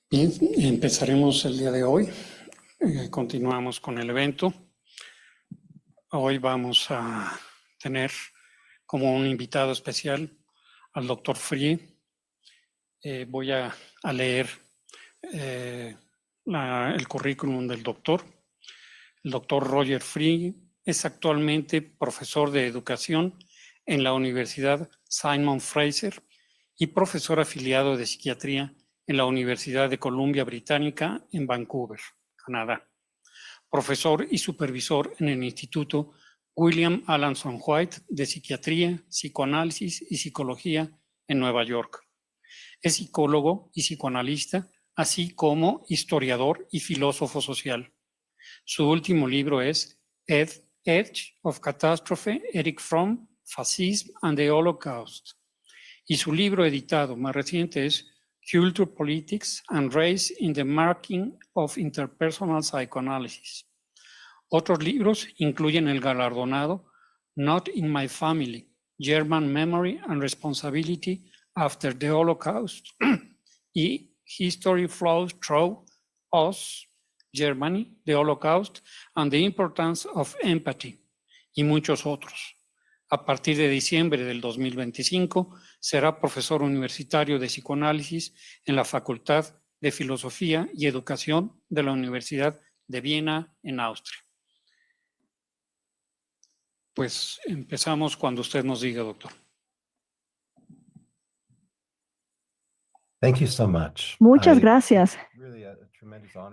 Bien, empezaremos el día de hoy. Continuamos con el evento. Hoy vamos a tener como un invitado especial al doctor Frie. Voy a leer el currículum del doctor. El doctor Roger Frie es actualmente profesor de educación en la Universidad Simon Fraser y profesor afiliado de psiquiatría en la Universidad de Columbia Británica en Vancouver, Canadá. Profesor y supervisor en el Instituto William Alanson White de Psiquiatría, Psicoanálisis y Psicología en Nueva York. Es psicólogo y psicoanalista, así como historiador y filósofo social. Su último libro es Edge of Catastrophe, Erich Fromm, Fascism and the Holocaust. Y su libro editado más reciente es Culture, Politics and Race in the Making of Interpersonal Psychoanalysis. Otros libros incluyen el galardonado Not in My Family, German Memory and Responsibility After the Holocaust y History Flows Through Us, Germany, the Holocaust and the Importance of Empathy, y muchos otros. A partir de diciembre del 2025, será profesor universitario de psicoanálisis en la Facultad de Filosofía y Educación de la Universidad de Viena, en Austria. Pues empezamos cuando usted nos diga, doctor. Thank you so much. Muchas gracias.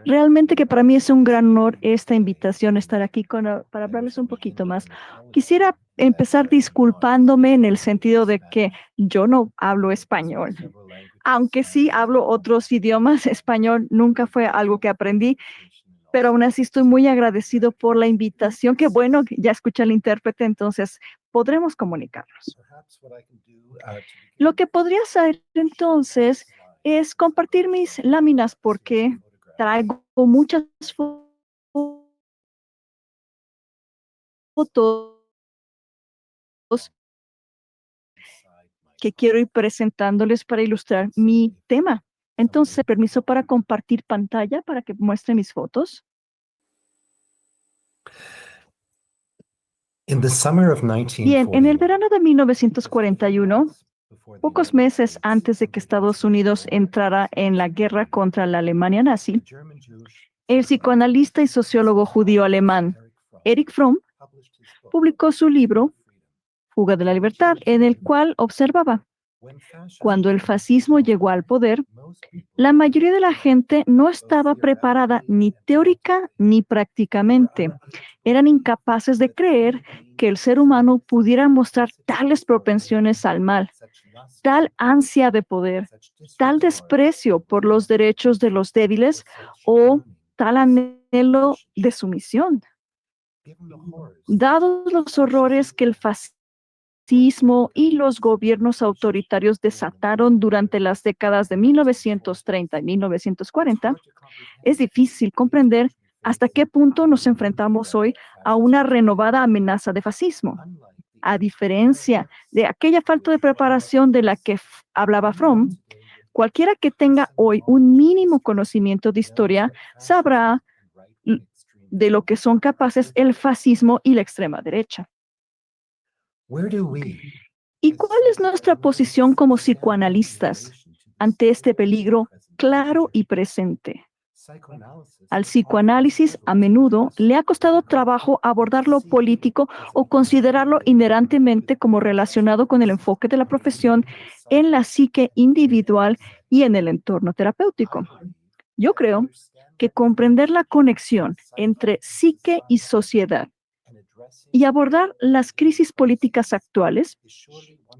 Realmente que para mí es un gran honor esta invitación, estar aquí para hablarles un poquito más. Quisiera empezar disculpándome en el sentido de que yo no hablo español. Aunque sí hablo otros idiomas, español nunca fue algo que aprendí, pero aún así estoy muy agradecido por la invitación. Qué bueno, ya escuché al intérprete, entonces podremos comunicarnos. Lo que podría hacer entonces es compartir mis láminas porque traigo muchas fotos que quiero ir presentándoles para ilustrar mi tema. Entonces, permiso para compartir pantalla para que muestre mis fotos. Bien, en el verano de 1941, pocos meses antes de que Estados Unidos entrara en la guerra contra la Alemania nazi, el psicoanalista y sociólogo judío alemán Erich Fromm publicó su libro Fuga de la Libertad, en el cual observaba: cuando el fascismo llegó al poder, la mayoría de la gente no estaba preparada ni teórica ni prácticamente. Eran incapaces de creer que el ser humano pudiera mostrar tales propensiones al mal, tal ansia de poder, tal desprecio por los derechos de los débiles o tal anhelo de sumisión. Dados los horrores que el fascismo y los gobiernos autoritarios desataron durante las décadas de 1930 y 1940, es difícil comprender hasta qué punto nos enfrentamos hoy a una renovada amenaza de fascismo. A diferencia de aquella falta de preparación de la que hablaba Fromm, cualquiera que tenga hoy un mínimo conocimiento de historia sabrá de lo que son capaces el fascismo y la extrema derecha. ¿Y cuál es nuestra posición como psicoanalistas ante este peligro claro y presente? Al psicoanálisis a menudo le ha costado trabajo abordar lo político o considerarlo inherentemente como relacionado con el enfoque de la profesión en la psique individual y en el entorno terapéutico. Yo creo que comprender la conexión entre psique y sociedad y abordar las crisis políticas actuales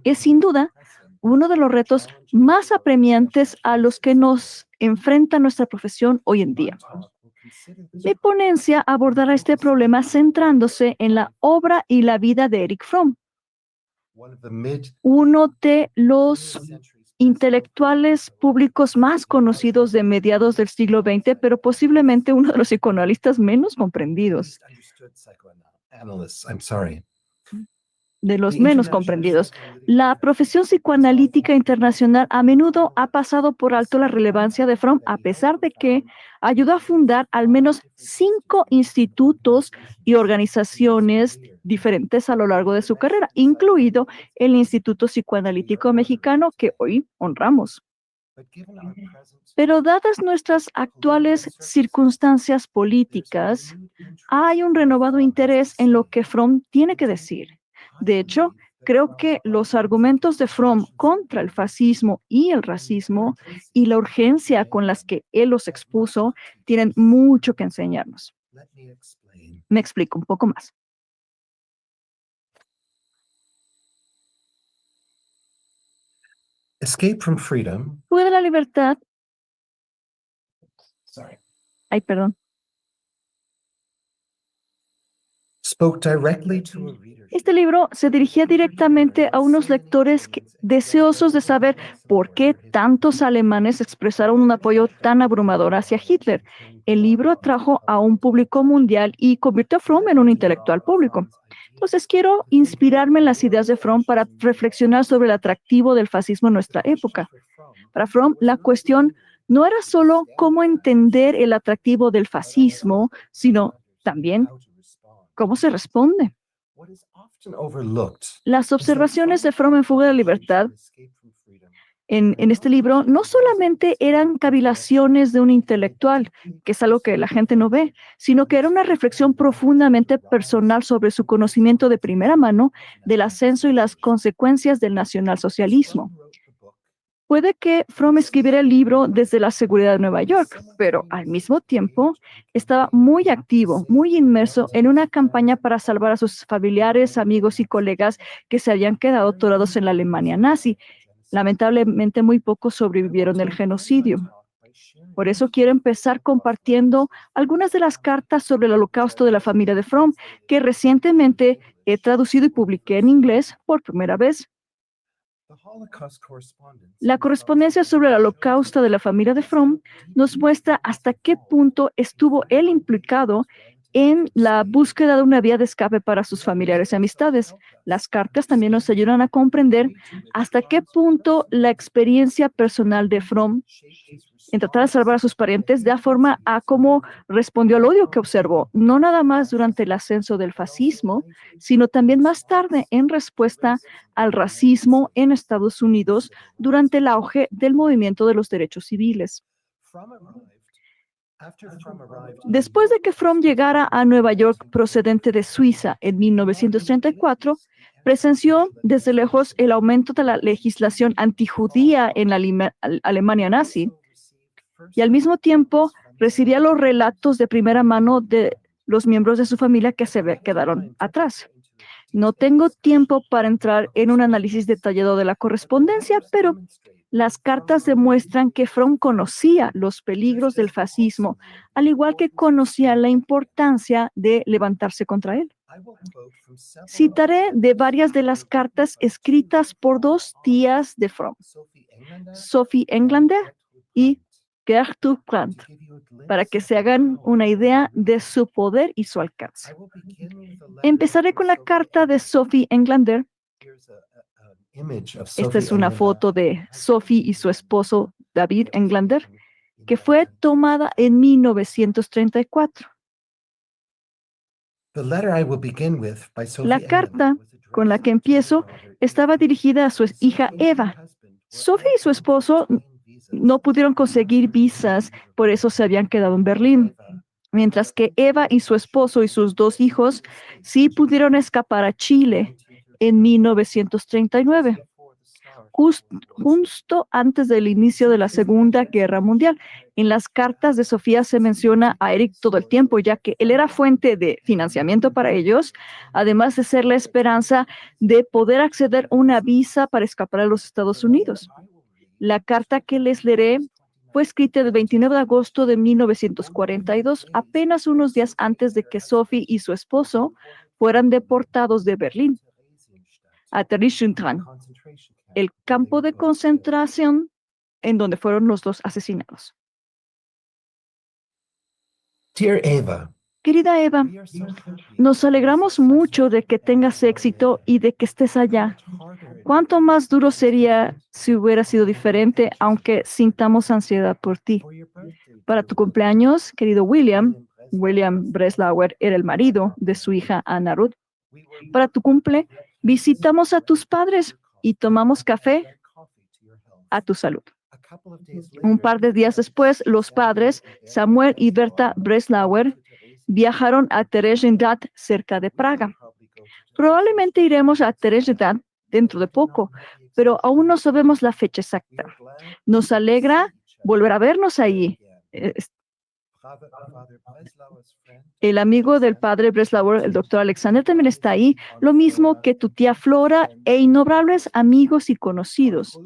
es sin duda uno de los retos más apremiantes a los que nos enfrenta nuestra profesión hoy en día. Mi ponencia abordará este problema centrándose en la obra y la vida de Erich Fromm, uno de los intelectuales públicos más conocidos de mediados del siglo XX, pero posiblemente uno de los psicoanalistas menos comprendidos. de los menos comprendidos. La profesión psicoanalítica internacional a menudo ha pasado por alto la relevancia de Fromm, a pesar de que ayudó a fundar al menos 5 institutos y organizaciones diferentes a lo largo de su carrera, incluido el Instituto Psicoanalítico Mexicano, que hoy honramos. Pero dadas nuestras actuales circunstancias políticas, hay un renovado interés en lo que Fromm tiene que decir. De hecho, creo que los argumentos de Fromm contra el fascismo y el racismo y la urgencia con las que él los expuso tienen mucho que enseñarnos. Me explico un poco más. Escape from Freedom. Fuga de la libertad. Ay, perdón. Spoke directly to a reader. Este libro se dirigía directamente a unos lectores deseosos de saber por qué tantos alemanes expresaron un apoyo tan abrumador hacia Hitler. El libro atrajo a un público mundial y convirtió a Fromm en un intelectual público. Entonces, quiero inspirarme en las ideas de Fromm para reflexionar sobre el atractivo del fascismo en nuestra época. Para Fromm, la cuestión no era solo cómo entender el atractivo del fascismo, sino también cómo se responde. Las observaciones de Fromm en Fuga de la Libertad en este libro no solamente eran cavilaciones de un intelectual, que es algo que la gente no ve, sino que era una reflexión profundamente personal sobre su conocimiento de primera mano del ascenso y las consecuencias del nacionalsocialismo. Puede que Fromm escribiera el libro desde la seguridad de Nueva York, pero al mismo tiempo estaba muy activo, muy inmerso en una campaña para salvar a sus familiares, amigos y colegas que se habían quedado atorados en la Alemania nazi. Lamentablemente, muy pocos sobrevivieron del genocidio. Por eso quiero empezar compartiendo algunas de las cartas sobre el holocausto de la familia de Fromm, que recientemente he traducido y publiqué en inglés por primera vez. La correspondencia sobre el holocausto de la familia de Fromm nos muestra hasta qué punto estuvo él implicado en la búsqueda de una vía de escape para sus familiares y amistades. Las cartas también nos ayudan a comprender hasta qué punto la experiencia personal de Fromm en tratar de salvar a sus parientes da forma a cómo respondió al odio que observó, no nada más durante el ascenso del fascismo, sino también más tarde en respuesta al racismo en Estados Unidos durante el auge del movimiento de los derechos civiles. Después de que Fromm llegara a Nueva York procedente de Suiza en 1934, presenció desde lejos el aumento de la legislación antijudía en la Alemania nazi y al mismo tiempo recibía los relatos de primera mano de los miembros de su familia que se quedaron atrás. No tengo tiempo para entrar en un análisis detallado de la correspondencia, pero las cartas demuestran que Fromm conocía los peligros del fascismo, al igual que conocía la importancia de levantarse contra él. Citaré de varias de las cartas escritas por 2 tías de Fromm, Sophie Englander y Gertrude Brandt, para que se hagan una idea de su poder y su alcance. Empezaré con la carta de Sophie Englander. Esta es una foto de Sophie y su esposo David Englander, que fue tomada en 1934. La carta con la que empiezo estaba dirigida a su hija Eva. Sophie y su esposo no pudieron conseguir visas, por eso se habían quedado en Berlín, mientras que Eva y su esposo y sus 2 hijos sí pudieron escapar a Chile en 1939. Justo antes del inicio de la Segunda Guerra Mundial. En las cartas de Sofía se menciona a Eric todo el tiempo, ya que él era fuente de financiamiento para ellos, además de ser la esperanza de poder acceder a una visa para escapar a los Estados Unidos. La carta que les leeré fue escrita el 29 de agosto de 1942, apenas unos días antes de que Sophie y su esposo fueran deportados de Berlín a Theresienstadt, el campo de concentración en donde fueron los 2 asesinados. Dear Eva, Querida Eva, nos alegramos mucho de que tengas éxito y de que estés allá. ¿Cuánto más duro sería si hubiera sido diferente, aunque sintamos ansiedad por ti? Para tu cumpleaños, querido William Breslauer era el marido de su hija Anna Ruth. Para tu cumple, visitamos a tus padres y tomamos café a tu salud. Un par de días después, los padres, Samuel y Berta Breslauer, viajaron a Terezindat, cerca de Praga. Probablemente iremos a Terezindat dentro de poco, pero aún no sabemos la fecha exacta. Nos alegra volver a vernos allí. El amigo del padre Breslauer, el doctor Alexander, también está ahí, lo mismo que tu tía Flora e innumerables amigos y conocidos.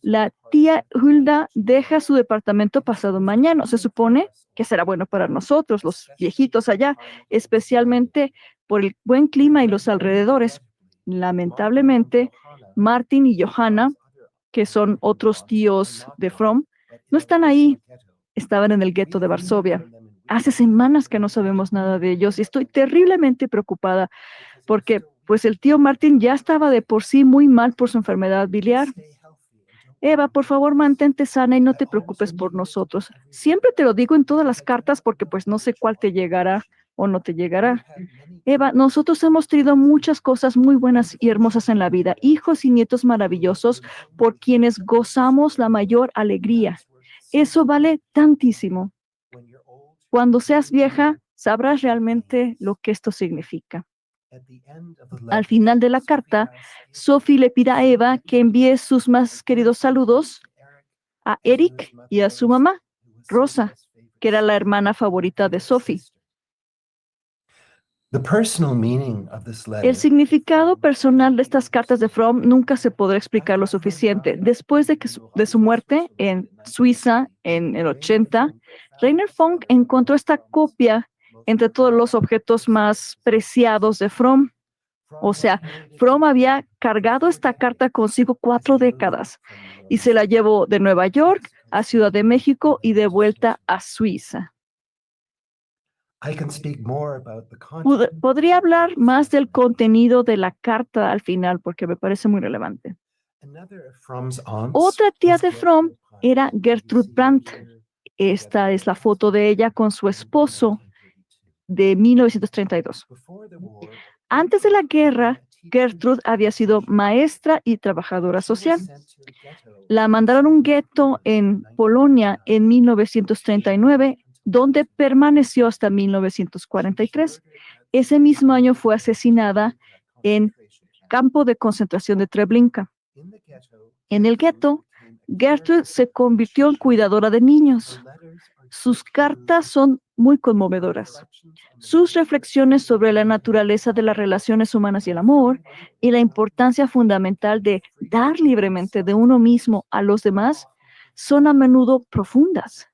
La tía Hulda deja su departamento pasado mañana. Se supone que será bueno para nosotros, los viejitos allá, especialmente por el buen clima y los alrededores. Lamentablemente, Martin y Johanna, que son otros tíos de Fromm, no están ahí. Estaban en el gueto de Varsovia. Hace semanas que no sabemos nada de ellos y estoy terriblemente preocupada porque pues el tío Martin ya estaba de por sí muy mal por su enfermedad biliar. Eva, por favor, mantente sana y no te preocupes por nosotros. Siempre te lo digo en todas las cartas porque pues no sé cuál te llegará o no te llegará. Eva, nosotros hemos tenido muchas cosas muy buenas y hermosas en la vida, hijos y nietos maravillosos por quienes gozamos la mayor alegría. Eso vale tantísimo. Cuando seas vieja, sabrás realmente lo que esto significa. Al final de la carta, Sophie le pide a Eva que envíe sus más queridos saludos a Eric y a su mamá, Rosa, que era la hermana favorita de Sophie. El significado personal de estas cartas de Fromm nunca se podrá explicar lo suficiente. Después de su muerte en Suiza en el 80, Rainer Funk encontró esta copia entre todos los objetos más preciados de Fromm. O sea, Fromm había cargado esta carta consigo 4 décadas y se la llevó de Nueva York a Ciudad de México y de vuelta a Suiza. Podría hablar más del contenido de la carta al final porque me parece muy relevante. Otra tía de Fromm era Gertrude Brandt. Esta es la foto de ella con su esposo de 1932. Antes de la guerra, Gertrude había sido maestra y trabajadora social. La mandaron a un gueto en Polonia en 1939, donde permaneció hasta 1943. Ese mismo año fue asesinada en campo de concentración de Treblinka. En el gueto, Gertrude se convirtió en cuidadora de niños. Sus cartas son muy conmovedoras. Sus reflexiones sobre la naturaleza de las relaciones humanas y el amor y la importancia fundamental de dar libremente de uno mismo a los demás son a menudo profundas.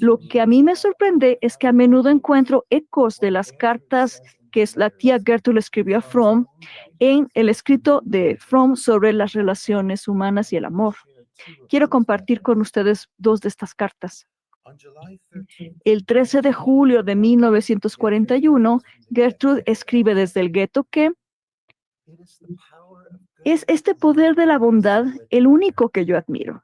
Lo que a mí me sorprende es que a menudo encuentro ecos de las cartas que la tía Gertrude escribió a Fromm en el escrito de Fromm sobre las relaciones humanas y el amor. Quiero compartir con ustedes 2 de estas cartas. El 13 de julio de 1941, Gertrude escribe desde el gueto que es este poder de la bondad el único que yo admiro.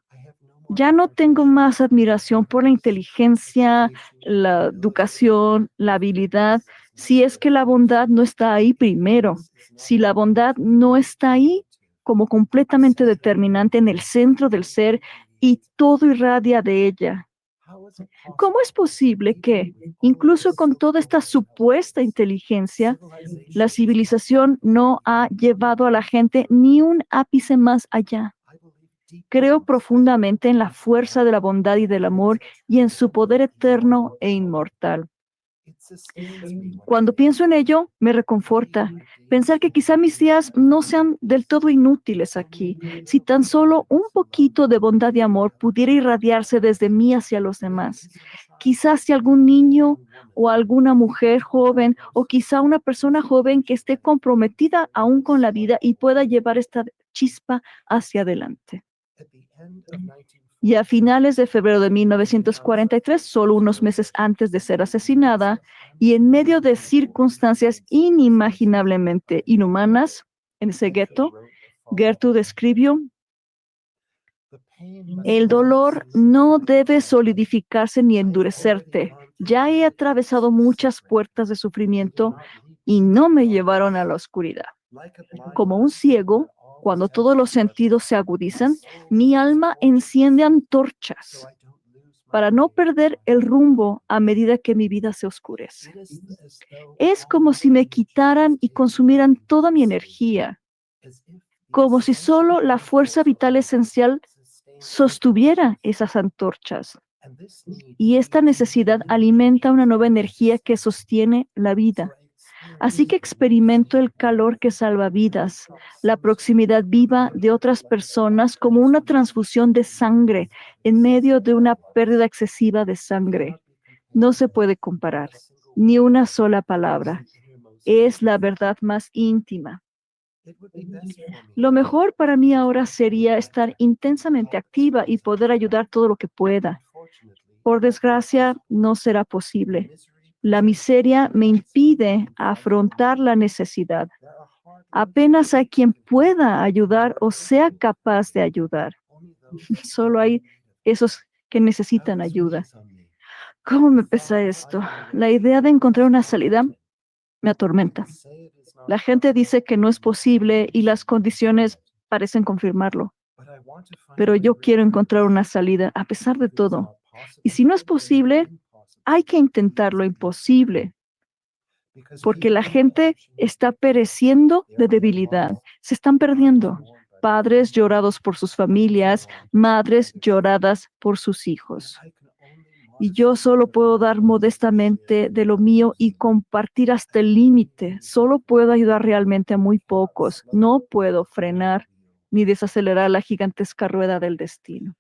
Ya no tengo más admiración por la inteligencia, la educación, la habilidad, si es que la bondad no está ahí primero, si la bondad no está ahí como completamente determinante en el centro del ser y todo irradia de ella. ¿Cómo es posible que, incluso con toda esta supuesta inteligencia, la civilización no ha llevado a la gente ni un ápice más allá? Creo profundamente en la fuerza de la bondad y del amor y en su poder eterno e inmortal. Cuando pienso en ello, me reconforta pensar que quizá mis días no sean del todo inútiles aquí, si tan solo un poquito de bondad y amor pudiera irradiarse desde mí hacia los demás. Quizás si algún niño o alguna mujer joven o quizá una persona joven que esté comprometida aún con la vida y pueda llevar esta chispa hacia adelante. Y a finales de febrero de 1943, solo unos meses antes de ser asesinada, y en medio de circunstancias inimaginablemente inhumanas en ese gueto, Gertrude escribió: el dolor no debe solidificarse ni endurecerte. Ya he atravesado muchas puertas de sufrimiento y no me llevaron a la oscuridad. Como un ciego, cuando todos los sentidos se agudizan, mi alma enciende antorchas para no perder el rumbo a medida que mi vida se oscurece. Es como si me quitaran y consumieran toda mi energía, como si solo la fuerza vital esencial sostuviera esas antorchas. Y esta necesidad alimenta una nueva energía que sostiene la vida. Así que experimento el calor que salva vidas, la proximidad viva de otras personas como una transfusión de sangre en medio de una pérdida excesiva de sangre. No se puede comparar, ni una sola palabra. Es la verdad más íntima. Lo mejor para mí ahora sería estar intensamente activa y poder ayudar todo lo que pueda. Por desgracia, no será posible. La miseria me impide afrontar la necesidad. Apenas hay quien pueda ayudar o sea capaz de ayudar. Solo hay esos que necesitan ayuda. ¿Cómo me pesa esto? La idea de encontrar una salida me atormenta. La gente dice que no es posible y las condiciones parecen confirmarlo. Pero yo quiero encontrar una salida a pesar de todo. Y si no es posible, hay que intentar lo imposible, porque la gente está pereciendo de debilidad. Se están perdiendo. Padres llorados por sus familias, madres lloradas por sus hijos. Y yo solo puedo dar modestamente de lo mío y compartir hasta el límite. Solo puedo ayudar realmente a muy pocos. No puedo frenar ni desacelerar la gigantesca rueda del destino.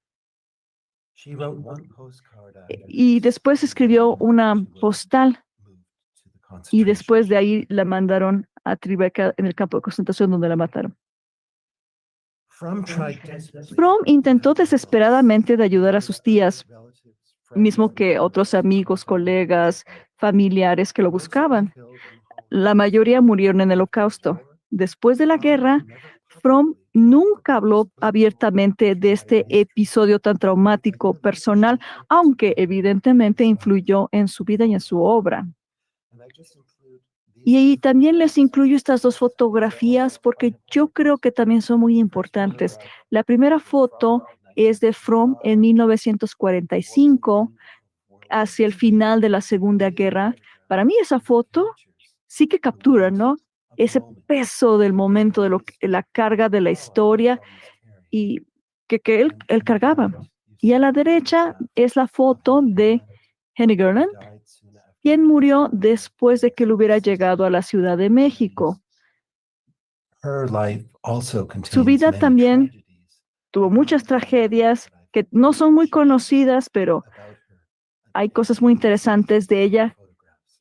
Y después escribió una postal y después de ahí la mandaron a Tribeca en el campo de concentración donde la mataron. Fromm intentó desesperadamente de ayudar a sus tías, mismo que otros amigos, colegas, familiares que lo buscaban. La mayoría murieron en el Holocausto. Después de la guerra, Fromm nunca habló abiertamente de este episodio tan traumático personal, aunque evidentemente influyó en su vida y en su obra. Y también les incluyo estas dos fotografías porque yo creo que también son muy importantes. La primera foto es de Fromm en 1945, hacia el final de la Segunda Guerra. Para mí esa foto sí que captura, ¿no? Ese peso del momento, de la carga de la historia y que él cargaba. Y a la derecha es la foto de Henry Garland, quien murió después de que él hubiera llegado a la Ciudad de México. Su vida también tuvo muchas tragedias que no son muy conocidas, pero hay cosas muy interesantes de ella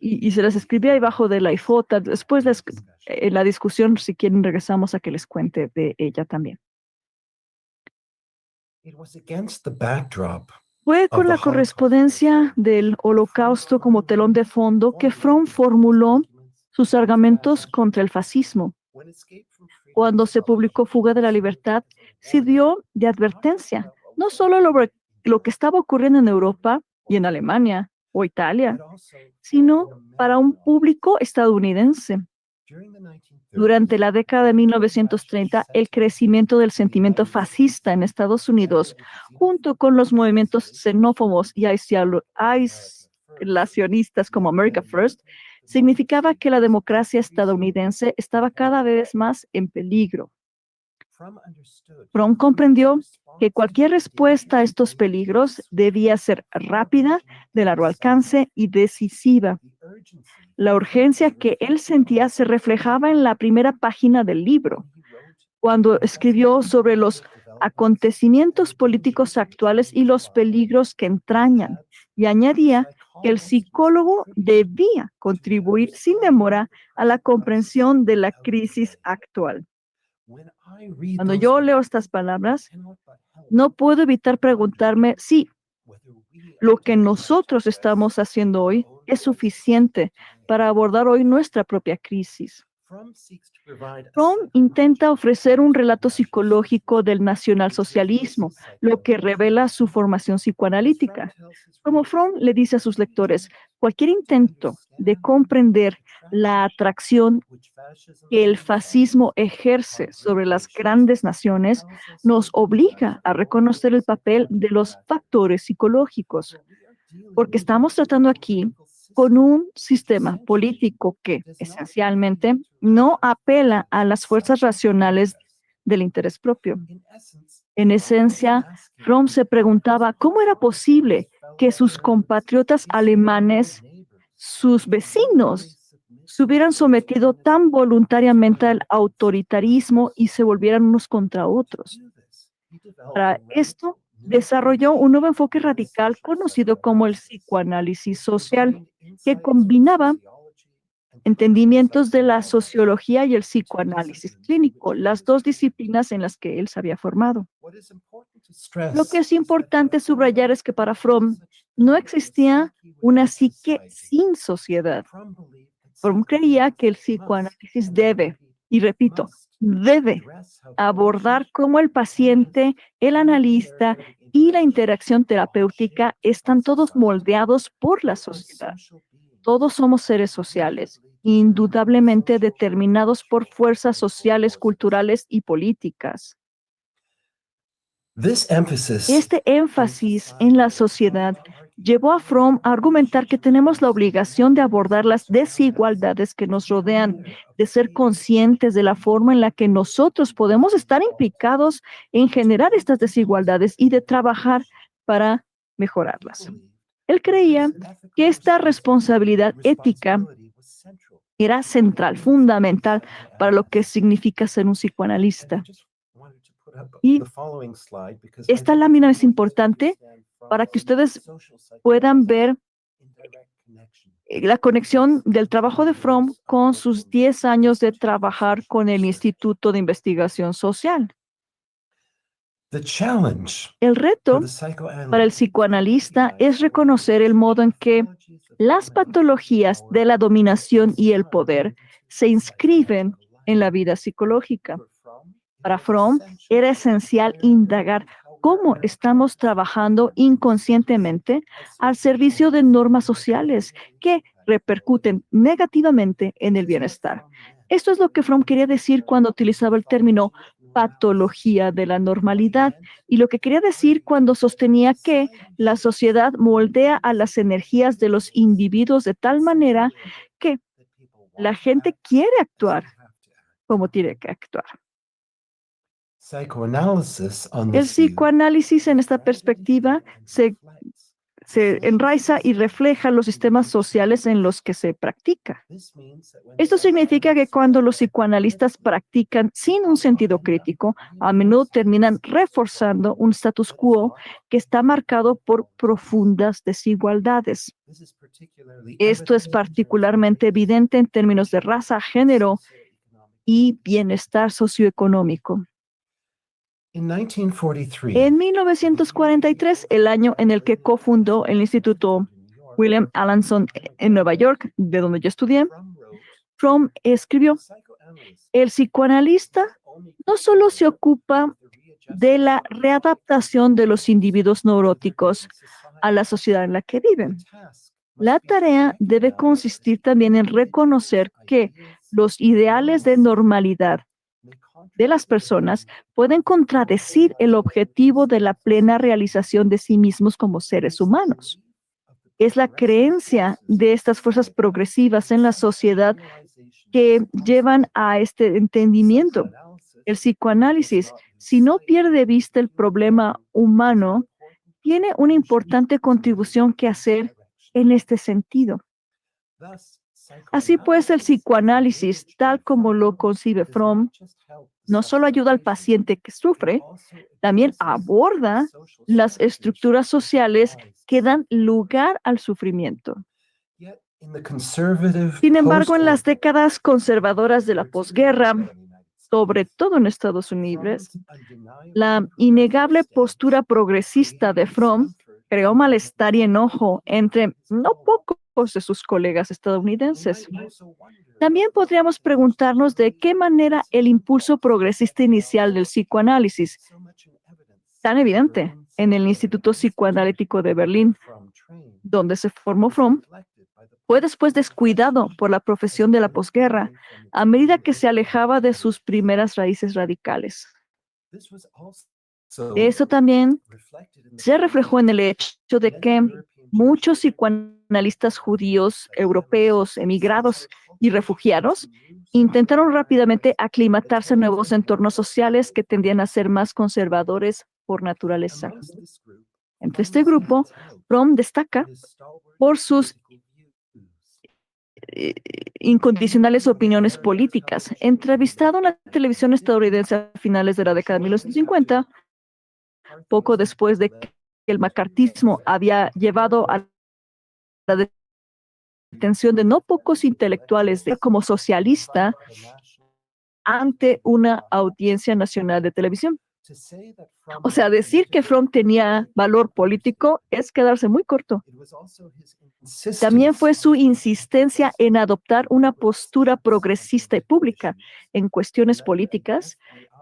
y se las escribí ahí abajo de la ifota. Después en la discusión, si quieren, regresamos a que les cuente de ella también. Fue con la correspondencia del Holocausto como telón de fondo que Fromm formuló sus argumentos contra el fascismo. Cuando se publicó Fuga de la Libertad, sirvió de advertencia, no solo lo que estaba ocurriendo en Europa y en Alemania o Italia, sino para un público estadounidense. Durante la década de 1930, el crecimiento del sentimiento fascista en Estados Unidos, junto con los movimientos xenófobos y aislacionistas como America First, significaba que la democracia estadounidense estaba cada vez más en peligro. Fromm comprendió que cualquier respuesta a estos peligros debía ser rápida, de largo alcance y decisiva. La urgencia que él sentía se reflejaba en la primera página del libro, cuando escribió sobre los acontecimientos políticos actuales y los peligros que entrañan, y añadía que el psicólogo debía contribuir sin demora a la comprensión de la crisis actual. Cuando yo leo estas palabras, no puedo evitar preguntarme si lo que nosotros estamos haciendo hoy es suficiente para abordar hoy nuestra propia crisis. Fromm intenta ofrecer un relato psicológico del nacionalsocialismo, lo que revela su formación psicoanalítica. Como Fromm le dice a sus lectores, cualquier intento de comprender la atracción que el fascismo ejerce sobre las grandes naciones nos obliga a reconocer el papel de los factores psicológicos, porque estamos tratando aquí con un sistema político que esencialmente no apela a las fuerzas racionales del interés propio. En esencia, Fromm se preguntaba cómo era posible que sus compatriotas alemanes, sus vecinos, se hubieran sometido tan voluntariamente al autoritarismo y se volvieran unos contra otros. Para esto, desarrolló un nuevo enfoque radical conocido como el psicoanálisis social, que combinaba entendimientos de la sociología y el psicoanálisis clínico, las dos disciplinas en las que él se había formado. Lo que es importante subrayar es que para Fromm no existía una psique sin sociedad. Fromm creía que el psicoanálisis debe, y repito, debe abordar cómo el paciente, el analista y la interacción terapéutica están todos moldeados por la sociedad. Todos somos seres sociales, indudablemente determinados por fuerzas sociales, culturales y políticas. Este énfasis en la sociedad llevó a Fromm a argumentar que tenemos la obligación de abordar las desigualdades que nos rodean, de ser conscientes de la forma en la que nosotros podemos estar implicados en generar estas desigualdades y de trabajar para mejorarlas. Él creía que esta responsabilidad ética era central, fundamental para lo que significa ser un psicoanalista. Y esta lámina es importante para que ustedes puedan ver la conexión del trabajo de Fromm con sus 10 años de trabajar con el Instituto de Investigación Social. El reto para el psicoanalista es reconocer el modo en que las patologías de la dominación y el poder se inscriben en la vida psicológica. Para Fromm era esencial indagar cómo estamos trabajando inconscientemente al servicio de normas sociales que repercuten negativamente en el bienestar. Esto es lo que Fromm quería decir cuando utilizaba el término patología de la normalidad y lo que quería decir cuando sostenía que la sociedad moldea a las energías de los individuos de tal manera que la gente quiere actuar como tiene que actuar. El psicoanálisis en esta perspectiva se enraiza y refleja los sistemas sociales en los que se practica. Esto significa que cuando los psicoanalistas practican sin un sentido crítico, a menudo terminan reforzando un status quo que está marcado por profundas desigualdades. Esto es particularmente evidente en términos de raza, género y bienestar socioeconómico. En 1943, el año en el que cofundó el Instituto William Alanson en Nueva York, de donde yo estudié, Fromm escribió, el psicoanalista no solo se ocupa de la readaptación de los individuos neuróticos a la sociedad en la que viven. La tarea debe consistir también en reconocer que los ideales de normalidad de las personas pueden contradecir el objetivo de la plena realización de sí mismos como seres humanos. Es la creencia de estas fuerzas progresivas en la sociedad que llevan a este entendimiento. El psicoanálisis, si no pierde de vista el problema humano, tiene una importante contribución que hacer en este sentido. Así pues, el psicoanálisis, tal como lo concibe Fromm, no solo ayuda al paciente que sufre, también aborda las estructuras sociales que dan lugar al sufrimiento. Sin embargo, en las décadas conservadoras de la posguerra, sobre todo en Estados Unidos, la innegable postura progresista de Fromm creó malestar y enojo entre no pocos de sus colegas estadounidenses. También podríamos preguntarnos de qué manera el impulso progresista inicial del psicoanálisis, tan evidente en el Instituto Psicoanalítico de Berlín, donde se formó Fromm, fue después descuidado por la profesión de la posguerra a medida que se alejaba de sus primeras raíces radicales. Eso también se reflejó en el hecho de que muchos psicoanalistas judíos, europeos, emigrados y refugiados intentaron rápidamente aclimatarse a nuevos entornos sociales que tendían a ser más conservadores por naturaleza. Entre este grupo, Fromm destaca por sus incondicionales opiniones políticas. Entrevistado en la televisión estadounidense a finales de la década de 1950, poco después de que el macartismo había llevado a la detención de no pocos intelectuales como socialista ante una audiencia nacional de televisión. O sea, decir que Fromm tenía valor político es quedarse muy corto. También fue su insistencia en adoptar una postura progresista y pública en cuestiones políticas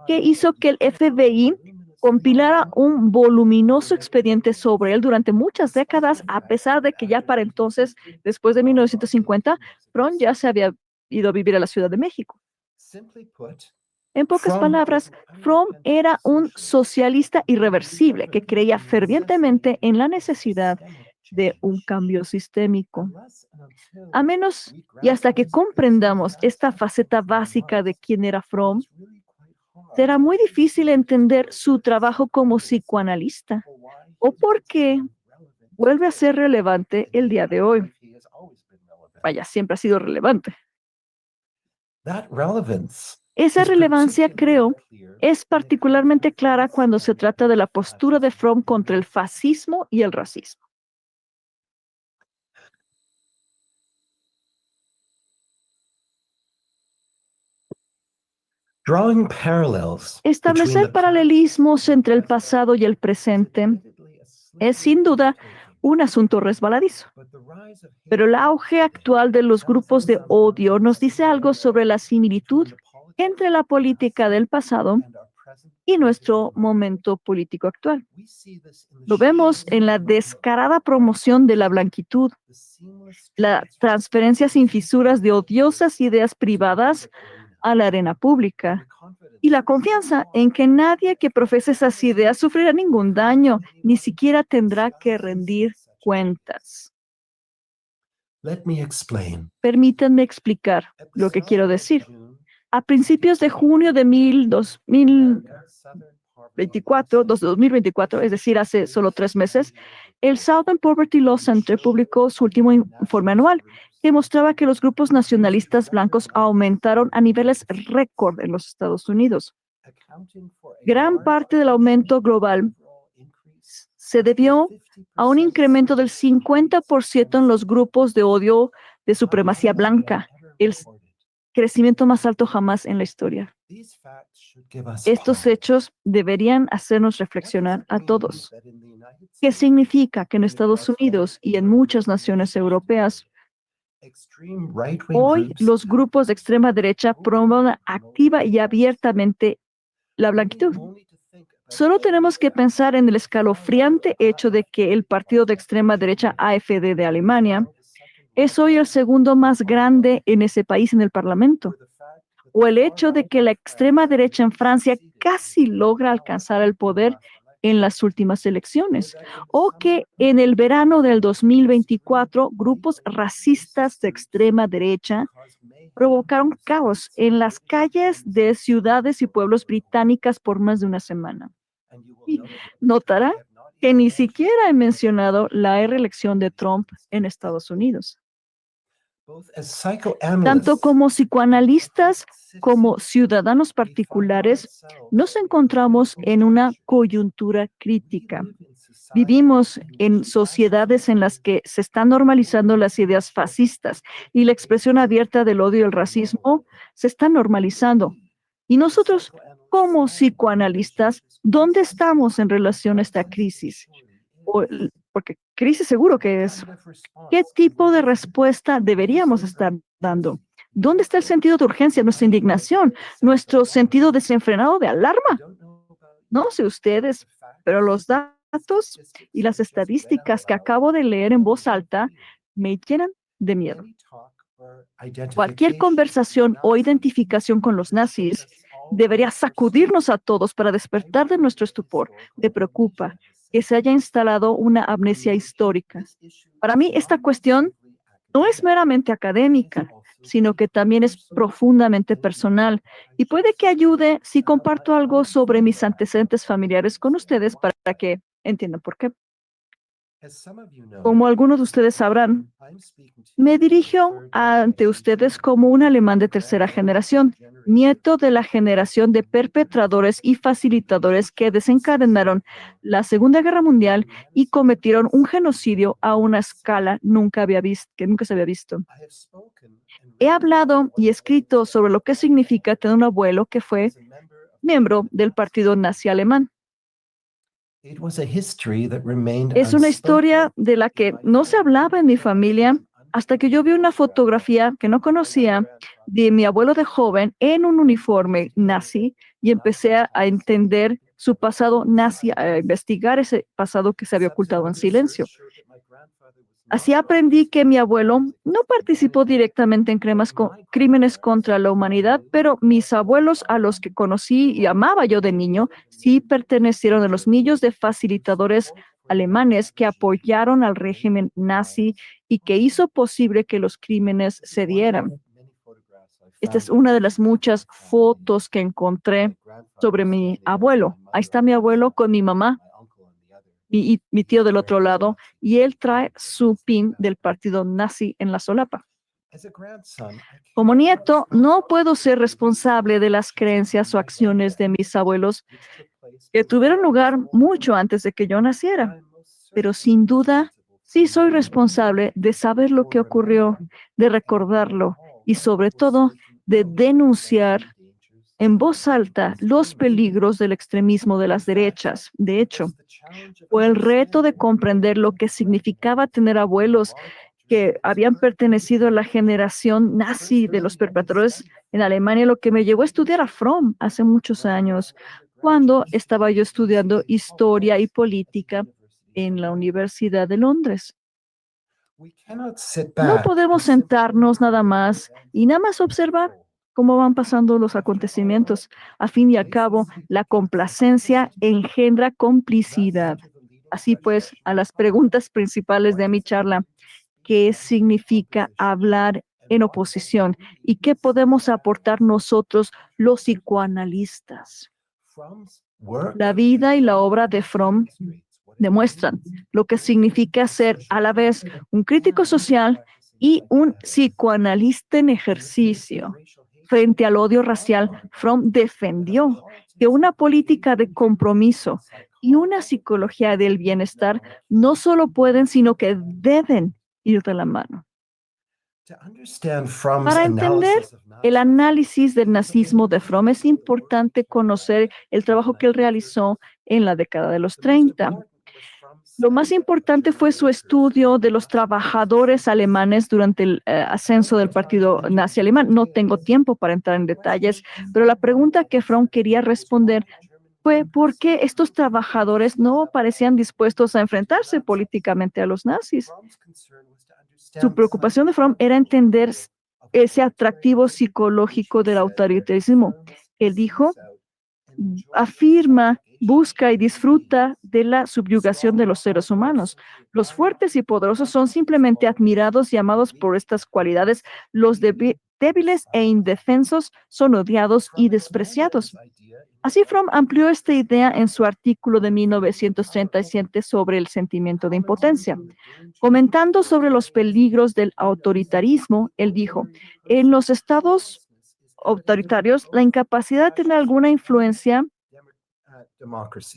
que hizo que el FBI compilara un voluminoso expediente sobre él durante muchas décadas, a pesar de que ya para entonces, después de 1950, Fromm ya se había ido a vivir a la Ciudad de México. En pocas palabras, Fromm era un socialista irreversible que creía fervientemente en la necesidad de un cambio sistémico. A menos y hasta que comprendamos esta faceta básica de quién era Fromm, será muy difícil entender su trabajo como psicoanalista o por qué vuelve a ser relevante el día de hoy. Vaya, siempre ha sido relevante. Esa relevancia, creo, es particularmente clara cuando se trata de la postura de Fromm contra el fascismo y el racismo. Establecer paralelismos entre el pasado y el presente es sin duda un asunto resbaladizo. Pero el auge actual de los grupos de odio nos dice algo sobre la similitud entre la política del pasado y nuestro momento político actual. Lo vemos en la descarada promoción de la blanquitud, la transferencia sin fisuras de odiosas ideas privadas a la arena pública y la confianza en que nadie que profese esas ideas sufrirá ningún daño, ni siquiera tendrá que rendir cuentas. Permítanme explicar lo que quiero decir. A principios de junio de 2024, es decir, hace solo 3 meses, el Southern Poverty Law Center publicó su último informe anual que mostraba que los grupos nacionalistas blancos aumentaron a niveles récord en los Estados Unidos. Gran parte del aumento global se debió a un incremento del 50% en los grupos de odio de supremacía blanca, el crecimiento más alto jamás en la historia. Estos hechos deberían hacernos reflexionar a todos. ¿Qué significa que en Estados Unidos y en muchas naciones europeas hoy los grupos de extrema derecha promueven activa y abiertamente la blanquitud? Solo tenemos que pensar en el escalofriante hecho de que el partido de extrema derecha AfD de Alemania es hoy el segundo más grande en ese país en el Parlamento, o el hecho de que la extrema derecha en Francia casi logra alcanzar el poder en las últimas elecciones, o que en el verano del 2024 grupos racistas de extrema derecha provocaron caos en las calles de ciudades y pueblos británicas por más de una semana. Y notará que ni siquiera he mencionado la reelección de Trump en Estados Unidos. Tanto como psicoanalistas como ciudadanos particulares, nos encontramos en una coyuntura crítica. Vivimos en sociedades en las que se están normalizando las ideas fascistas y la expresión abierta del odio y el racismo se está normalizando. Y nosotros, como psicoanalistas, ¿dónde estamos en relación a esta crisis? Porque crisis seguro que es. ¿Qué tipo de respuesta deberíamos estar dando? ¿Dónde está el sentido de urgencia, nuestra indignación, nuestro sentido desenfrenado de alarma? No sé ustedes, pero los datos y las estadísticas que acabo de leer en voz alta me llenan de miedo. Cualquier conversación o identificación con los nazis debería sacudirnos a todos para despertar de nuestro estupor. Me preocupa que se haya instalado una amnesia histórica. Para mí, esta cuestión no es meramente académica, sino que también es profundamente personal y puede que ayude si comparto algo sobre mis antecedentes familiares con ustedes para que entiendan por qué. Como algunos de ustedes sabrán, me dirijo ante ustedes como un alemán de tercera generación, nieto de la generación de perpetradores y facilitadores que desencadenaron la Segunda Guerra Mundial y cometieron un genocidio a una escala que nunca se había visto. He hablado y escrito sobre lo que significa tener un abuelo que fue miembro del partido nazi alemán. Es una historia de la que no se hablaba en mi familia hasta que yo vi una fotografía que no conocía de mi abuelo de joven en un uniforme nazi y empecé a entender su pasado nazi, a investigar ese pasado que se había ocultado en silencio. Así aprendí que mi abuelo no participó directamente en crímenes contra la humanidad, pero mis abuelos a los que conocí y amaba yo de niño, sí pertenecieron a los millos de facilitadores alemanes que apoyaron al régimen nazi y que hizo posible que los crímenes se dieran. Esta es una de las muchas fotos que encontré sobre mi abuelo. Ahí está mi abuelo con mi mamá y mi tío del otro lado, y él trae su pin del partido nazi en la solapa. Como nieto, no puedo ser responsable de las creencias o acciones de mis abuelos que tuvieron lugar mucho antes de que yo naciera, pero sin duda sí soy responsable de saber lo que ocurrió, de recordarlo y sobre todo de denunciar en voz alta los peligros del extremismo de las derechas. De hecho, fue el reto de comprender lo que significaba tener abuelos que habían pertenecido a la generación nazi de los perpetradores en Alemania, lo que me llevó a estudiar a Fromm hace muchos años, cuando estaba yo estudiando historia y política en la Universidad de Londres. No podemos sentarnos nada más observar cómo van pasando los acontecimientos. A fin y al cabo, la complacencia engendra complicidad. Así pues, a las preguntas principales de mi charla, ¿qué significa hablar en oposición? ¿Y qué podemos aportar nosotros, los psicoanalistas? La vida y la obra de Fromm demuestran lo que significa ser a la vez un crítico social y un psicoanalista en ejercicio. Frente al odio racial, Fromm defendió que una política de compromiso y una psicología del bienestar no solo pueden, sino que deben ir de la mano. Para entender el análisis del nazismo de Fromm es importante conocer el trabajo que él realizó en la década de los 30. Lo más importante fue su estudio de los trabajadores alemanes durante el ascenso del partido nazi alemán. No tengo tiempo para entrar en detalles, pero la pregunta que Fromm quería responder fue por qué estos trabajadores no parecían dispuestos a enfrentarse políticamente a los nazis. Su preocupación de Fromm era entender ese atractivo psicológico del autoritarismo. Él dijo, afirma, busca y disfruta de la subyugación de los seres humanos. Los fuertes y poderosos son simplemente admirados y amados por estas cualidades. Los débiles e indefensos son odiados y despreciados. Así Fromm amplió esta idea en su artículo de 1937 sobre el sentimiento de impotencia. Comentando sobre los peligros del autoritarismo, él dijo, en los estados autoritarios, la incapacidad de tener alguna influencia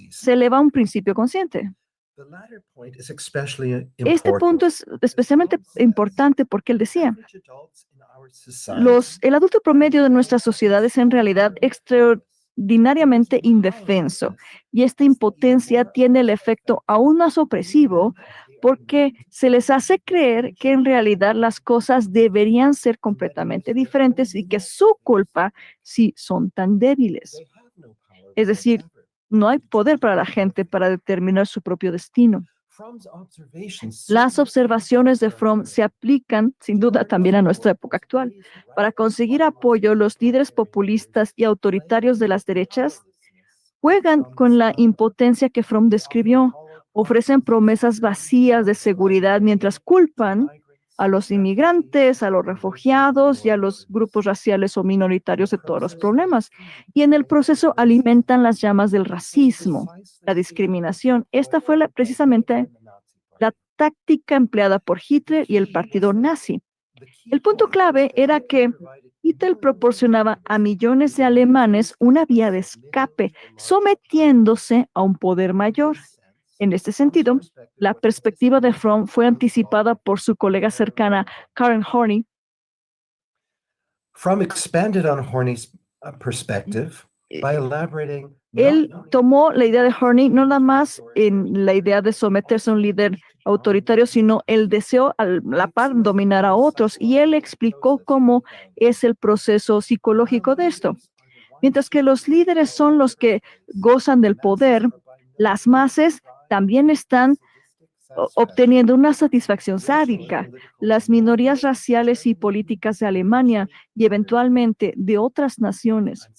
se eleva a un principio consciente. The latter point is especially Este punto es especialmente importante porque él decía, Average adults in our society el adulto promedio de nuestra sociedad es en realidad extraordinariamente indefenso y esta impotencia tiene el efecto aún más opresivo porque se les hace creer que en realidad las cosas deberían ser completamente diferentes y que es su culpa si son tan débiles. they have no power Es decir, whatsoever. no hay poder para la gente para determinar su propio destino. Fromm's observations Las observaciones de Fromm se aplican, sin duda, también a nuestra época actual. Para conseguir apoyo, los líderes populistas y autoritarios de las derechas juegan con la impotencia que Fromm describió. Ofrecen promesas vacías de seguridad mientras culpan a los inmigrantes, a los refugiados y a los grupos raciales o minoritarios de todos los problemas. Y en el proceso alimentan las llamas del racismo, la discriminación. Esta fue precisamente la táctica empleada por Hitler y el partido nazi. El punto clave era que Hitler proporcionaba a millones de alemanes una vía de escape, sometiéndose a un poder mayor. En este sentido, la perspectiva de Fromm fue anticipada por su colega cercana Karen Horney. Fromm expanded on Horney's perspective by elaborating Él not only tomó la idea de Horney no nada más en la idea de someterse a un líder autoritario, sino el deseo a la par dominar a otros. Y él explicó cómo es el proceso psicológico de esto. Mientras que los líderes son los que gozan del poder, las masas también están obteniendo una satisfacción sádica. Las minorías raciales y políticas de Alemania y eventualmente de otras naciones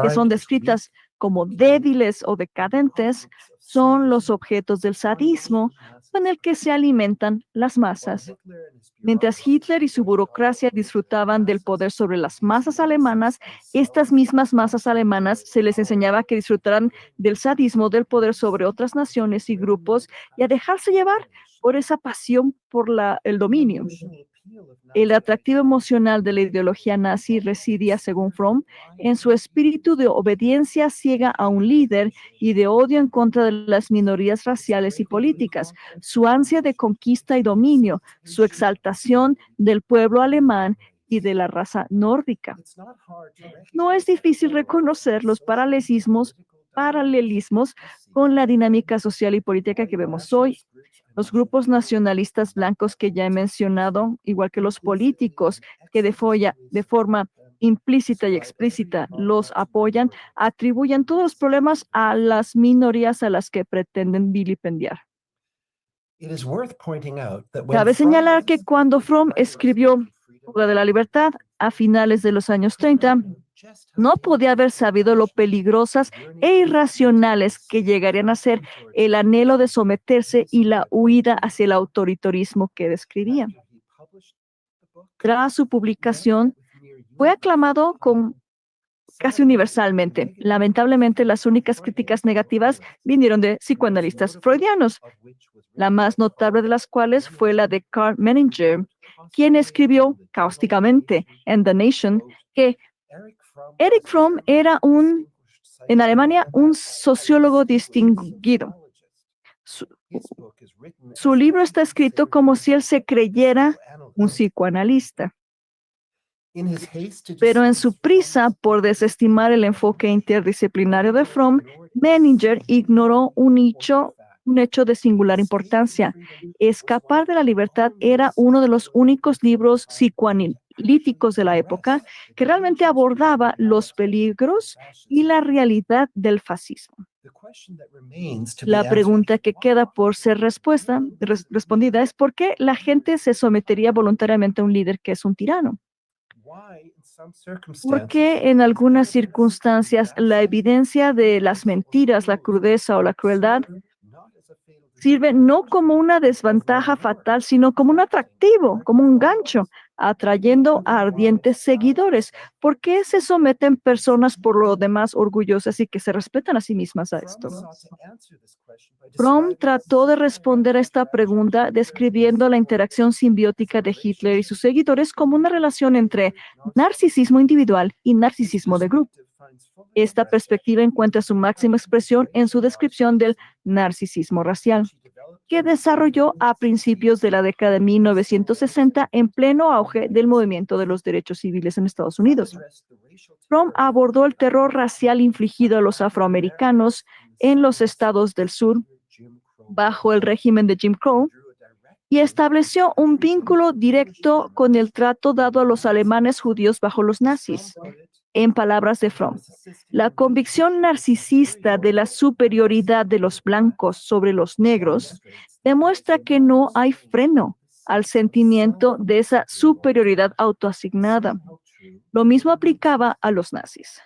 que son descritas como débiles o decadentes son los objetos del sadismo con el que se alimentan las masas. Mientras Hitler y su burocracia disfrutaban del poder sobre las masas alemanas, estas mismas masas alemanas se les enseñaba que disfrutaran del sadismo del poder sobre otras naciones y grupos y a dejarse llevar por esa pasión por el dominio. El atractivo emocional de la ideología nazi residía, según Fromm, en su espíritu de obediencia ciega a un líder y de odio en contra de las minorías raciales y políticas, su ansia de conquista y dominio, su exaltación del pueblo alemán y de la raza nórdica. No es difícil reconocer los paralelismos con la dinámica social y política que vemos hoy. Los grupos nacionalistas blancos que ya he mencionado, igual que los políticos que de forma implícita y explícita los apoyan, atribuyen todos los problemas a las minorías a las que pretenden vilipendiar. Cabe señalar que cuando Fromm escribió Fuga de la Libertad a finales de los años 30, no podía haber sabido lo peligrosas e irracionales que llegarían a ser el anhelo de someterse y la huida hacia el autoritarismo que describía. Tras su publicación, fue aclamado casi universalmente. Lamentablemente, las únicas críticas negativas vinieron de psicoanalistas freudianos, la más notable de las cuales fue la de Karl Menninger, quien escribió cáusticamente en The Nation que Erich Fromm era en Alemania un sociólogo distinguido. Su libro está escrito como si él se creyera un psicoanalista. Pero en su prisa por desestimar el enfoque interdisciplinario de Fromm, Menninger ignoró un hecho de singular importancia. Escapar de la libertad era uno de los únicos libros psicoanalíticos de la época que realmente abordaba los peligros y la realidad del fascismo. La pregunta que queda por ser respondida es ¿por qué la gente se sometería voluntariamente a un líder que es un tirano? ¿Por qué en algunas circunstancias la evidencia de las mentiras, la crudeza o la crueldad sirve no como una desventaja fatal, sino como un atractivo, como un gancho atrayendo a ardientes seguidores. ¿Por qué se someten personas por lo demás orgullosas y que se respetan a sí mismas a esto? Fromm trató de responder a esta pregunta describiendo la interacción simbiótica de Hitler y sus seguidores como una relación entre narcisismo individual y narcisismo de grupo. Esta perspectiva encuentra su máxima expresión en su descripción del narcisismo racial, que desarrolló a principios de la década de 1960 en pleno auge del movimiento de los derechos civiles en Estados Unidos. Fromm abordó el terror racial infligido a los afroamericanos en los estados del sur bajo el régimen de Jim Crow y estableció un vínculo directo con el trato dado a los alemanes judíos bajo los nazis. En palabras de Fromm, la convicción narcisista de la superioridad de los blancos sobre los negros demuestra que no hay freno al sentimiento de esa superioridad autoasignada. Lo mismo aplicaba a los nazis.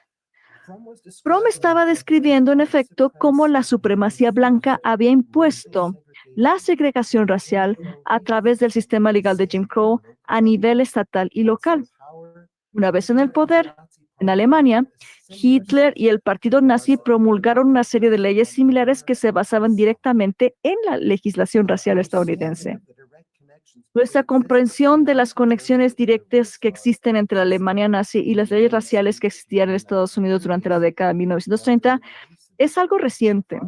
Fromm estaba describiendo, en efecto, cómo la supremacía blanca había impuesto la segregación racial a través del sistema legal de Jim Crow a nivel estatal y local. Una vez en el poder, en Alemania, Hitler y el partido nazi promulgaron una serie de leyes similares que se basaban directamente en la legislación racial estadounidense. Nuestra comprensión de las conexiones directas que existen entre la Alemania nazi y las leyes raciales que existían en Estados Unidos durante la década de 1930 es algo reciente.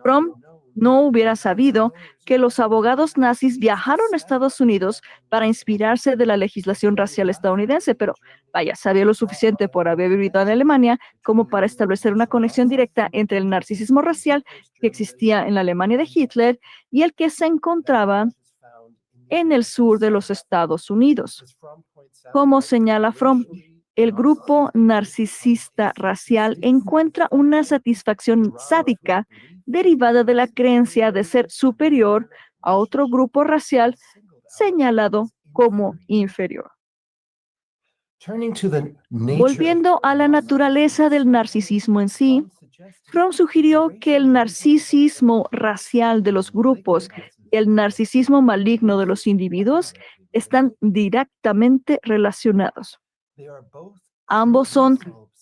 Fromm no hubiera sabido que los abogados nazis viajaron a Estados Unidos para inspirarse de la legislación racial estadounidense, pero vaya, sabía lo suficiente por haber vivido en Alemania como para establecer una conexión directa entre el narcisismo racial que existía en la Alemania de Hitler y el que se encontraba en el sur de los Estados Unidos. Como señala Fromm, el grupo narcisista racial encuentra una satisfacción sádica derivada de la creencia de ser superior a otro grupo racial señalado como inferior. Volviendo a la naturaleza del narcisismo en sí, Fromm sugirió que el narcisismo racial de los grupos y el narcisismo maligno de los individuos están directamente relacionados. Ambos son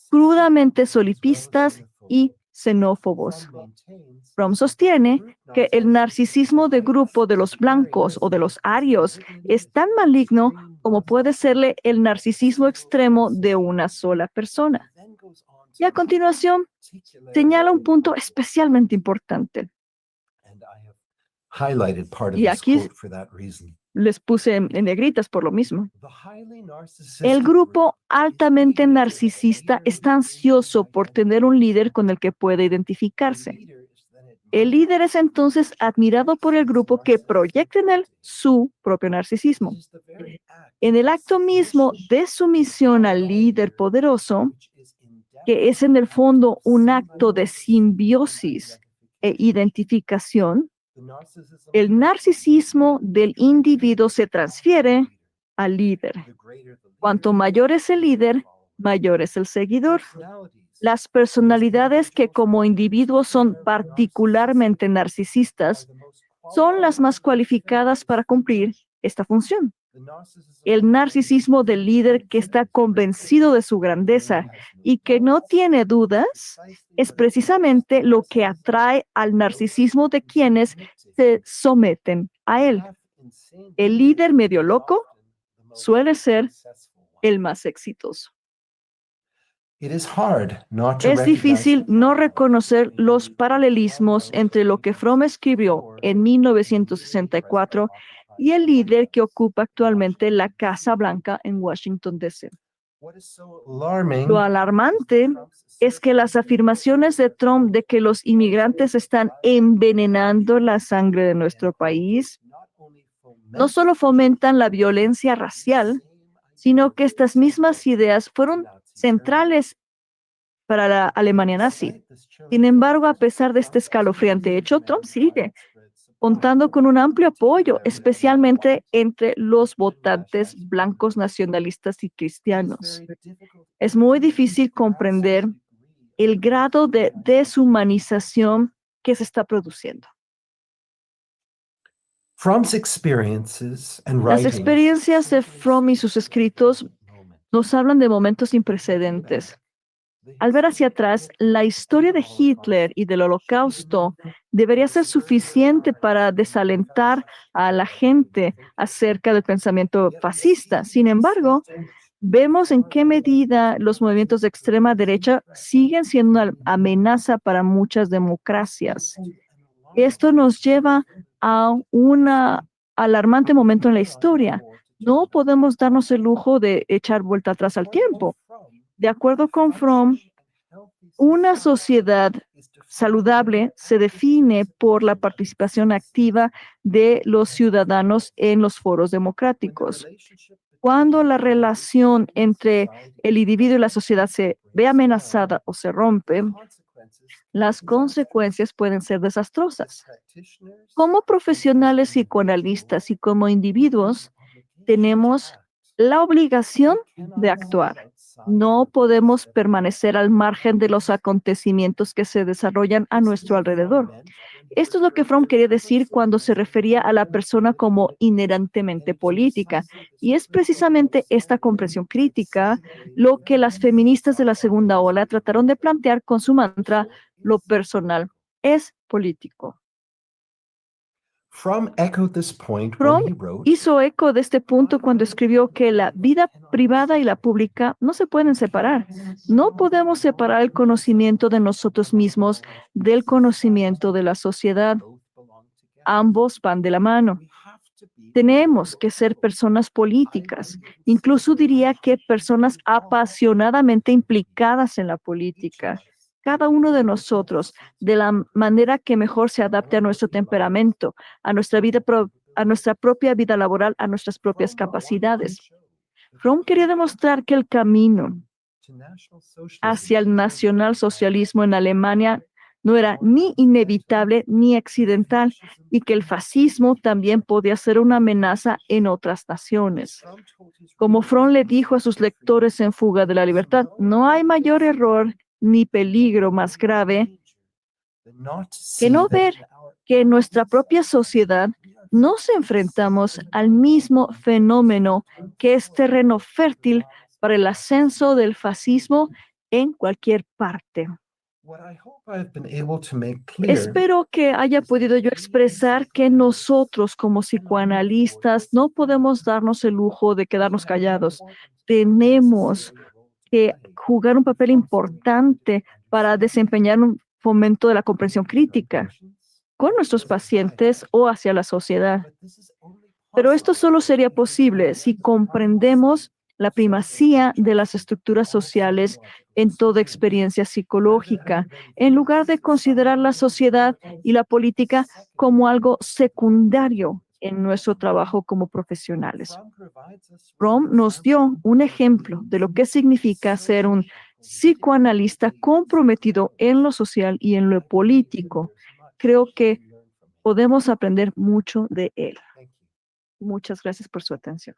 crudamente solipistas y xenófobos. Fromm sostiene que el narcisismo de grupo de los blancos o de los arios es tan maligno como puede serle el narcisismo extremo de una sola persona. Y a continuación, señala un punto especialmente importante. Y aquí les puse en negritas por lo mismo. El grupo altamente narcisista está ansioso por tener un líder con el que pueda identificarse. El líder es entonces admirado por el grupo que proyecta en él su propio narcisismo. En el acto mismo de sumisión al líder poderoso, que es en el fondo un acto de simbiosis e identificación, el narcisismo del individuo se transfiere al líder. Cuanto mayor es el líder, mayor es el seguidor. Las personalidades que como individuos son particularmente narcisistas son las más cualificadas para cumplir esta función. El narcisismo del líder que está convencido de su grandeza y que no tiene dudas es precisamente lo que atrae al narcisismo de quienes se someten a él. El líder medio loco suele ser el más exitoso. Es difícil no reconocer los paralelismos entre lo que Fromm escribió en 1964 y el líder que ocupa actualmente la Casa Blanca en Washington, D.C. Lo alarmante es que las afirmaciones de Trump de que los inmigrantes están envenenando la sangre de nuestro país no solo fomentan la violencia racial, sino que estas mismas ideas fueron centrales para la Alemania nazi. Sin embargo, a pesar de este escalofriante hecho, Trump sigue contando con un amplio apoyo, especialmente entre los votantes blancos nacionalistas y cristianos. Es muy difícil comprender el grado de deshumanización que se está produciendo. Fromm's experiences and Las writings experiencias de Fromm y sus escritos nos hablan de momentos sin precedentes. Al ver hacia atrás, la historia de Hitler y del Holocausto debería ser suficiente para desalentar a la gente acerca del pensamiento fascista. Sin embargo, vemos en qué medida los movimientos de extrema derecha siguen siendo una amenaza para muchas democracias. Esto nos lleva a un alarmante momento en la historia. No podemos darnos el lujo de echar vuelta atrás al tiempo. De acuerdo con Fromm, una sociedad saludable se define por la participación activa de los ciudadanos en los foros democráticos. Cuando la relación entre el individuo y la sociedad se ve amenazada o se rompe, las consecuencias pueden ser desastrosas. Como profesionales psicoanalistas y como individuos, tenemos la obligación de actuar. No podemos permanecer al margen de los acontecimientos que se desarrollan a nuestro alrededor. Esto es lo que Fromm quería decir cuando se refería a la persona como inherentemente política. Y es precisamente esta comprensión crítica lo que las feministas de la segunda ola trataron de plantear con su mantra: lo personal es político. Fromm echoed this point when Fromm he wrote, hizo eco de este punto cuando escribió que la vida privada y la pública no se pueden separar. No podemos separar el conocimiento de nosotros mismos del conocimiento de la sociedad. Ambos van de la mano. Tenemos que ser personas políticas, incluso diría que personas apasionadamente implicadas en la política. Cada uno de nosotros, de la manera que mejor se adapte a nuestro temperamento, a nuestra vida, a nuestra propia vida laboral, a nuestras propias capacidades. Fromm quería demostrar que el camino hacia el nacionalsocialismo en Alemania no era ni inevitable ni accidental, y que el fascismo también podía ser una amenaza en otras naciones. Como Fromm le dijo a sus lectores en Fuga de la Libertad, no hay mayor error ni peligro más grave que no ver que en nuestra propia sociedad nos enfrentamos al mismo fenómeno que es terreno fértil para el ascenso del fascismo en cualquier parte. Espero que haya podido yo expresar que nosotros como psicoanalistas no podemos darnos el lujo de quedarnos callados. Tenemos que jugar un papel importante para desempeñar un fomento de la comprensión crítica con nuestros pacientes o hacia la sociedad. Pero esto solo sería posible si comprendemos la primacía de las estructuras sociales en toda experiencia psicológica, en lugar de considerar la sociedad y la política como algo secundario en nuestro trabajo como profesionales. Fromm nos dio un ejemplo de lo que significa ser un psicoanalista comprometido en lo social y en lo político. Creo que podemos aprender mucho de él. Muchas gracias por su atención.